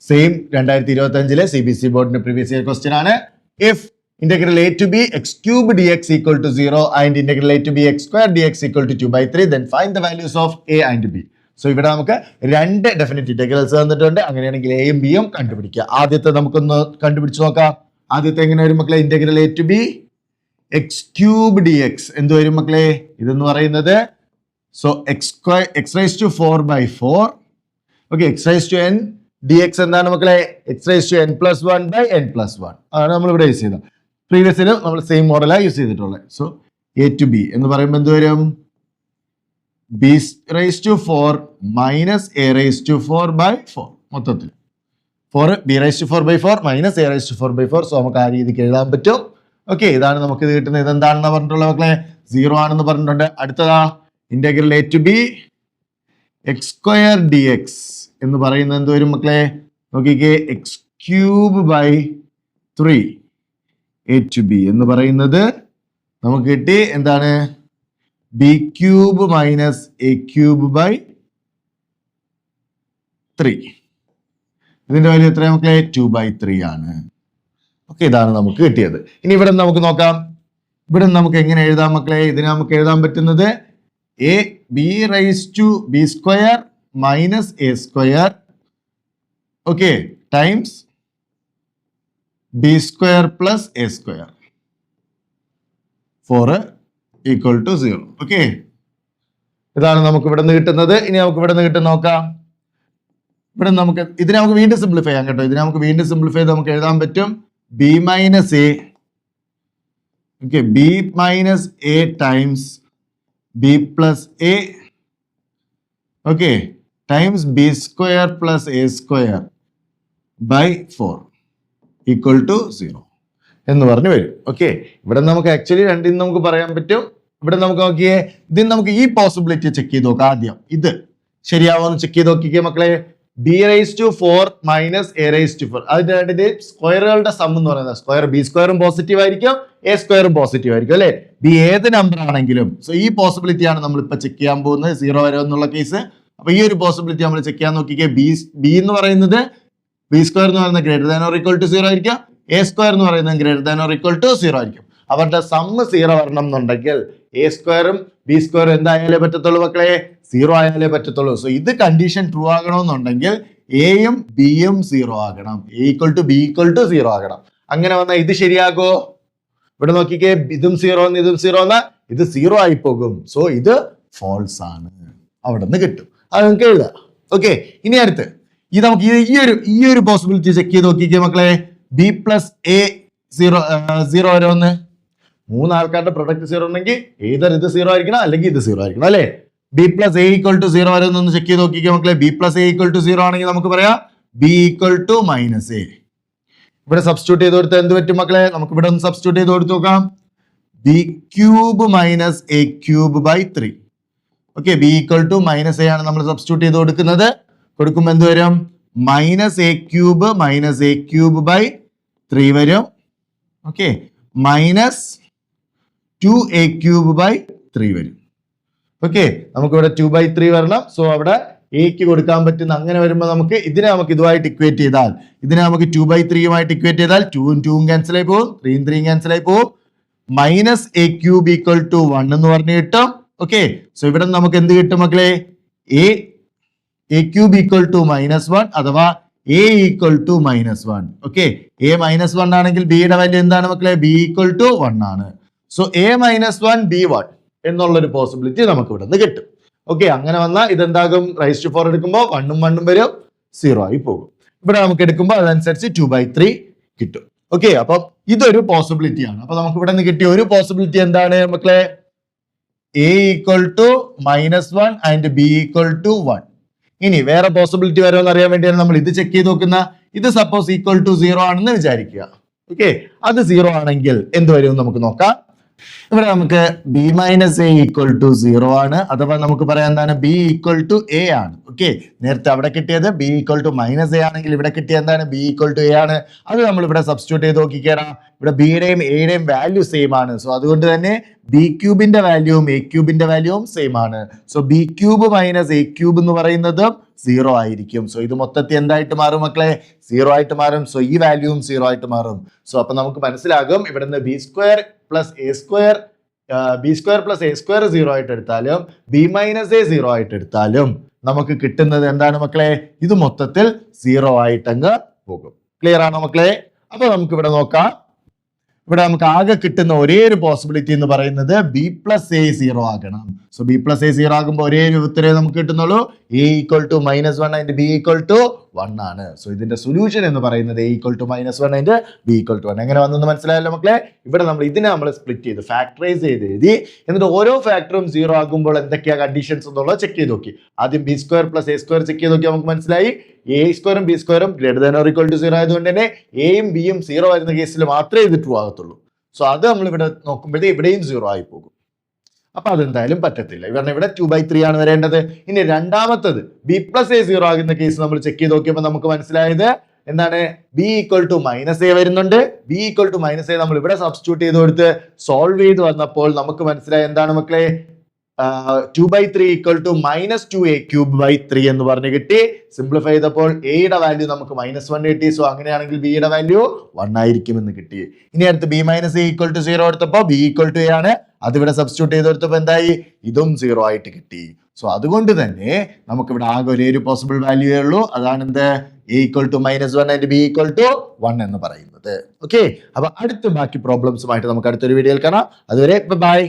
Same 2025 CBC ബോർഡിന്റെ previous year question ആണ്. If integral a to b x cube dx equal to 0 and integral a to b x square dx equal to 2/3, then find the values of a and b. So ഇവിടെ നമുക്ക് രണ്ട് definite integrals തന്നിട്ടുണ്ട്. അങ്ങനെയാണെങ്കിൽ എയും ബിയും കണ്ടുപിടിക്കുക. ആദ്യത്തെ നമുക്കൊന്ന് കണ്ടുപിടിച്ച് നോക്കാം. ആദ്യത്തെ എങ്ങനെ വരും മക്കളെ? Integral a to b x cube dx എന്ത് വരും മക്കളെ? ഇതെന്ന് പറയുന്നത് so x raised to 4/4. Okay, x raised to n dx എന്താണ് മക്കളെ? x raised to n plus 1 by n plus 1 ആണ് നമ്മൾ ഇവിടെ യൂസ് ചെയ്തത്. പ്രീവിയസിൽ നമ്മൾ സെയിം മോഡലാണ് യൂസ് ചെയ്തിട്ടുള്ളത്. സോ a to b എന്ന് പറയുമ്പോൾ എന്ത് വരും? b raised to 4 minus a raised to 4/4. മൊത്തത്തിൽ 4 b raised to 4/4 minus a raised to 4/4. So നമുക്ക് ആ രീതിക്ക് എഴുതാൻ പറ്റും. ഓക്കെ, ഇതാണ് നമുക്ക് ഇത് കിട്ടുന്നത്. ഇതെന്താണെന്ന് പറഞ്ഞിട്ടുള്ള മക്കളെ? 0 ആണെന്ന് പറഞ്ഞിട്ടുണ്ട്. അടുത്തതാ integral a to b x square dx എന്ന് പറയുന്നത് എന്ത് വരും മക്കളെ? നോക്കിക്കേ, x cube by 3 a to b എന്ന് പറയുന്നത് നമുക്ക് കിട്ടി എന്താണ്? b cube minus a cube by 3. ഇതിന്റെ വാല്യൂ എത്രയാണ് മക്കളെ? 2/3 ആണ്. ഓക്കെ, ഇതാണ് നമുക്ക് കിട്ടിയത്. ഇനി ഇവിടെ നമുക്ക് നോക്കാം. ഇവിടെ നമുക്ക് എങ്ങനെ എഴുതാം മക്കളെ? ഇതിനെ നമുക്ക് എഴുതാൻ പറ്റുന്നത് b raised to b square minus a square, okay, times b square plus a square for equal to 0. Okay, ഇതാണ് നമുക്ക് ഇവിടെ നിന്ന് കിട്ടുന്നത്. ഇനി നമുക്ക് ഇവിടെ നിന്ന് കിട്ടുന്ന നോക്കാം. ഇവിടെ നമുക്ക് ഇതിനെ നമുക്ക് വീണ്ടും സിംപ്ലിഫൈ ചെയ്യാം കേട്ടോ. ഇതിനെ നമുക്ക് വീണ്ടും സിംപ്ലിഫൈ ചെയ്ത് നമുക്ക് എഴുതാൻ പറ്റും b minus a, okay, b minus a times b plus a, okay, times b square plus a square by 4 equal to 0 എന്ന് പറഞ്ഞു വരും. ഓക്കെ, ഇവിടെ നമുക്ക് ആക്ച്വലി രണ്ടിനും നമുക്ക് പറയാൻ പറ്റും. ഇവിടെ നമുക്ക് നോക്കിയേ, ഇതിന് നമുക്ക് ഈ പോസിബിലിറ്റി ചെക്ക് ചെയ്ത് നോക്കാം. ആദ്യം ഇത് ശരിയാവോന്ന് ചെക്ക് ചെയ്ത് നോക്കിക്കേ മക്കളെ. b raised to 4 minus a raised to 4, അതിന്റെ രണ്ടിന്റെ സ്ക്വയറുകളുടെ സം എന്ന് പറയുന്നത് സ്ക്വയർ b സ്ക്വയറും പോസിറ്റീവ് ആയിരിക്കും, a സ്ക്വയറും പോസിറ്റീവ് ആയിരിക്കും അല്ലെ? b ഏത് നമ്പർ ആണെങ്കിലും. സോ ഈ പോസിബിലിറ്റി ആണ് നമ്മൾ ഇപ്പൊ ചെക്ക് ചെയ്യാൻ പോകുന്നത്, 0 വരെ എന്നുള്ള കേസ്. അപ്പൊ ഈ ഒരു പോസിബിലിറ്റി നമ്മൾ ചെക്ക് ചെയ്യാൻ നോക്കിക്കേ. b എന്ന് പറയുന്നത് b സ്ക്വയർ എന്ന് പറയുന്നത് greater than or equal to 0 ആയിരിക്കും, a സ്ക്വയർ എന്ന് പറയുന്നത് greater than or equal to 0 ആയിരിക്കും. അവരുടെ സമ്മ് 0 വരണം എന്നുണ്ടെങ്കിൽ a സ്ക്വയറും b സ്ക്വയറും എന്തായാലേ പറ്റത്തുള്ളൂ മക്കളെ? 0 ആയാലേ പറ്റത്തുള്ളൂ. സോ ഇത് കണ്ടീഷൻ ട്രൂ ആകണമെന്നുണ്ടെങ്കിൽ എയും ബിയും 0 ആകണം, a equal to b equal to 0 ആകണം. അങ്ങനെ വന്നാൽ ഇത് ശരിയാകോ? ഇവിടെ നോക്കിക്കേ, ഇതും 0 ഇതും 0 ഇത് 0 ആയി പോകും. സോ ഇത് ഫോൾസ് ആണ്. അവിടെ നിന്ന് കിട്ടും. അത് നമുക്ക് എഴുതാം. ഓക്കെ, ഇനി അടുത്ത് ഇത് നമുക്ക് ഈ ഒരു പോസിബിലിറ്റി ചെക്ക് ചെയ്ത് നോക്കിക്കേ മക്കളെ. b പ്ലസ് a 0 വരെ ഒന്ന് 3 ആൾക്കാരുടെ പ്രൊഡക്റ്റ് 0 ഉണ്ടെങ്കിൽ ഏതർ ഇത് 0 ആയിരിക്കണം അല്ലെങ്കിൽ ഇത് 0 ആയിരിക്കണം അല്ലെ? b plus a equal to 0 വരെ ഒന്ന് ചെക്ക് ചെയ്ത് നോക്കിക്കേ മക്കളെ. b plus a equal to 0 ആണെങ്കിൽ നമുക്ക് പറയാം b equal to minus a. ഇവിടെ സബ്സ്റ്റിറ്റ്യൂട്ട് ചെയ്ത് കൊടുത്താൽ എന്ത് പറ്റും മക്കളെ? നമുക്ക് ഇവിടെ ഒന്ന് സബ്സ്റ്റിറ്റ്യൂട്ട് ചെയ്ത് കൊടുത്ത് നോക്കാം. b cube minus a cube by 3. Okay, b equal to minus a ആണ് നമ്മൾ സബ്സ്റ്റിറ്റ്യൂട്ട് ചെയ്ത് കൊടുക്കുന്നത്. കൊടുക്കുമ്പോൾ എന്ത് വരും? മൈനസ് a ക്യൂബ് ബൈ 3 വരും. Okay, minus 2a cube by 3 വരും. ഓക്കെ, നമുക്ക് ഇവിടെ 2/3 വരണം. സോ അവിടെ എക്ക് കൊടുക്കാൻ പറ്റുന്ന അങ്ങനെ വരുമ്പോൾ നമുക്ക് ഇതിനെ നമുക്ക് ഇതുമായിട്ട് ഇക്വേറ്റ് ചെയ്താൽ, ഇതിനെ നമുക്ക് 2/3 ഇക്വേറ്റ് ചെയ്താൽ 2ഉം 2ഉം ക്യാൻസൽ ആയി പോകും, 3ഉം 3ഉം ക്യാൻസൽ ആയി പോകും. Minus a cube equal to 1 എന്ന് പറഞ്ഞു കിട്ടും. ഓക്കെ, സോ ഇവിടെ നമുക്ക് എന്ത് കിട്ടും മക്കളെ? a ക്യൂബ് ഈക്വൽ ടു -1 അഥവാ a equal to -1. Okay, a -1 ആണെങ്കിൽ b യുടെ വാല്യൂ എന്താണ് മക്കളെ? b ഈക്വൽ ടു 1 ആണ്. സോ a -1 b 1 എന്നുള്ളൊരു പോസിബിലിറ്റി നമുക്ക് ഇവിടെ നിന്ന് കിട്ടും. ഓക്കെ, അങ്ങനെ വന്നാൽ ഇതെന്താകും? റൈസ് ടു 4 എടുക്കുമ്പോൾ 1ഉം 1ഉം വരും, 0 ആയി പോകും. ഇവിടെ നമുക്ക് എടുക്കുമ്പോൾ അതനുസരിച്ച് 2/3 കിട്ടും. ഓക്കെ, അപ്പം ഇതൊരു പോസിബിലിറ്റി ആണ്. അപ്പൊ നമുക്ക് ഇവിടെ നിന്ന് കിട്ടിയ ഒരു പോസിബിലിറ്റി എന്താണ് മക്കളെ? a equal to -1 and b equal to 1. ഇനി വേറെ പോസിബിലിറ്റി വരുമെന്ന് അറിയാൻ വേണ്ടിയാണ് നമ്മൾ ഇത് ചെക്ക് ചെയ്ത് നോക്കുന്ന. ഇത് സപ്പോസ് ഈക്വൽ ടു 0 ആണെന്ന് വിചാരിക്കുക. ഓക്കെ, അത് 0 ആണെങ്കിൽ എന്ത് വരും നമുക്ക് നോക്കാം. ഇവിടെ നമുക്ക് B minus A equal to 0 ആണ്, അഥവാ നമുക്ക് പറയാം എന്താണ് ബി ഈക്വൽ ടു എ ആണ്. ഓക്കെ, നേരത്തെ അവിടെ കിട്ടിയത് B equal to minus A ആണെങ്കിൽ ഇവിടെ കിട്ടിയ എന്താണ് ബി ഈക്വൽ ടു എ ആണ്. അത് നമ്മൾ ഇവിടെ സബ്സ്റ്റിറ്റ്യൂട്ട് ചെയ്ത് നോക്കിക്കേറാം. ഇവിടെ ബിയുടെയും എയുടെയും വാല്യൂ സെയിം ആണ്. സോ അതുകൊണ്ട് തന്നെ ബി ക്യൂബിന്റെ വാല്യൂവും എ ക്യൂബിന്റെ വാല്യൂവും സെയിം ആണ്. So B cube minus A cube എന്ന് പറയുന്നതും 0 ആയിരിക്കും. സോ ഇത് മൊത്തത്തിൽ എന്തായിട്ട് മാറും മക്കളെ? 0 ആയിട്ട് മാറും. സോ ഈ വാല്യൂവും 0 ആയിട്ട് മാറും. സോ അപ്പൊ നമുക്ക് മനസ്സിലാകും ഇവിടുന്ന് B square plus A square 0 ആയിട്ട് എടുത്താലും ബി മൈനസ് എ 0 ആയിട്ട് എടുത്താലും നമുക്ക് കിട്ടുന്നത് എന്താണ് മക്കളെ? ഇത് മൊത്തത്തിൽ 0 ആയിട്ടങ്ങ് പോകും. ക്ലിയർ ആണോ മക്കളെ? അപ്പൊ നമുക്ക് ഇവിടെ നോക്കാം. ഇവിടെ നമുക്ക് ആകെ കിട്ടുന്ന ഒരേ ഒരു പോസിബിലിറ്റി എന്ന് പറയുന്നത് ബി പ്ലസ് എ 0 ആകണം. സോ ബി പ്ലസ് എ 0 ആകുമ്പോൾ ഒരേ ഒരു ഉത്തരവേ നമുക്ക് കിട്ടുന്നുള്ളൂ. A equal to -1 and B equal to 1 ആണ്. സോ ഇതിന്റെ സൊല്യൂഷൻ എന്ന് പറയുന്നത് A equal to -1 and B equal to 1. എങ്ങനെ വന്നെന്ന് മനസ്സിലായല്ലോ മക്കളെ? ഇവിടെ നമ്മൾ സ്പ്ലിറ്റ് ചെയ്ത് ഫാക്ടറൈസ് ചെയ്ത് എഴുതി. എന്നിട്ട് ഓരോ ഫാക്ടറും 0 ആകുമ്പോൾ എന്തൊക്കെയാ കണ്ടീഷൻസ് എന്നുള്ളത് ചെക്ക് ചെയ്ത് നോക്കി. ആദ്യം B square plus A square check ചെയ്ത് നോക്കി. നമുക്ക് മനസ്സിലായി എ സ്ക്വയറും ബി സ്ക്വയറും greater than or equal to 0 ആയതുകൊണ്ട് തന്നെ എയും ബിയും 0 വരുന്ന കേസിൽ മാത്രമേ ഇത് ട്രൂ ആകത്തുള്ളൂ. സോ അത് നമ്മൾ ഇവിടെ നോക്കുമ്പോഴേ ഇവിടെയും 0 ആയി പോകും. അപ്പൊ അതെന്തായാലും പറ്റത്തില്ല. ഇവരുടെ ഇവിടെ 2/3 ആണ് വരേണ്ടത്. ഇനി രണ്ടാമത്തത് ബി പ്ലസ് എ 0 ആകുന്ന കേസ് നമ്മൾ ചെക്ക് ചെയ്ത് നോക്കിയപ്പോൾ നമുക്ക് മനസ്സിലായത് എന്താണ്? B equal to minus A വരുന്നുണ്ട്. B equal to minus A നമ്മൾ ഇവിടെ സബ്സ്റ്റിറ്റ്യൂട്ട് ചെയ്ത് കൊടുത്ത് സോൾവ് ചെയ്ത് വന്നപ്പോൾ നമുക്ക് മനസ്സിലായി എന്താണ് മക്കളെ? 2/3 ഈക്വൽ ടു -2a³ എന്ന് പറഞ്ഞ് കിട്ടി. സിംപ്ലിഫൈ ചെയ്തപ്പോൾ എയുടെ വാല്യൂ നമുക്ക് -1 കിട്ടി. സോ അങ്ങനെയാണെങ്കിൽ ബിയുടെ വാല്യൂ 1 ആയിരിക്കും എന്ന് കിട്ടി. ഇനി അടുത്ത് B minus A equal to 0 എടുത്തപ്പോൾ ബി ഈക്വൽ ടു എ ആണ്. അതിവിടെ സബ്സ്റ്റിറ്റ്യൂട്ട് ചെയ്ത് കൊടുത്തപ്പോൾ എന്തായി? ഇതും 0 ആയിട്ട് കിട്ടി. സോ അതുകൊണ്ട് തന്നെ നമുക്ക് ഇവിടെ ആകെ ഒരേ ഒരു പോസിബിൾ വാല്യൂ ഉള്ളൂ. അതാണ് എന്ത്? A equal to -1 and B equal to 1 എന്ന് പറയുന്നത്. ഓക്കെ, അപ്പൊ അടുത്ത ബാക്കി പ്രോബ്ലംസുമായിട്ട് നമുക്ക് അടുത്തൊരു വീഡിയോയിൽ കാണാം. അതുവരെ ബൈ.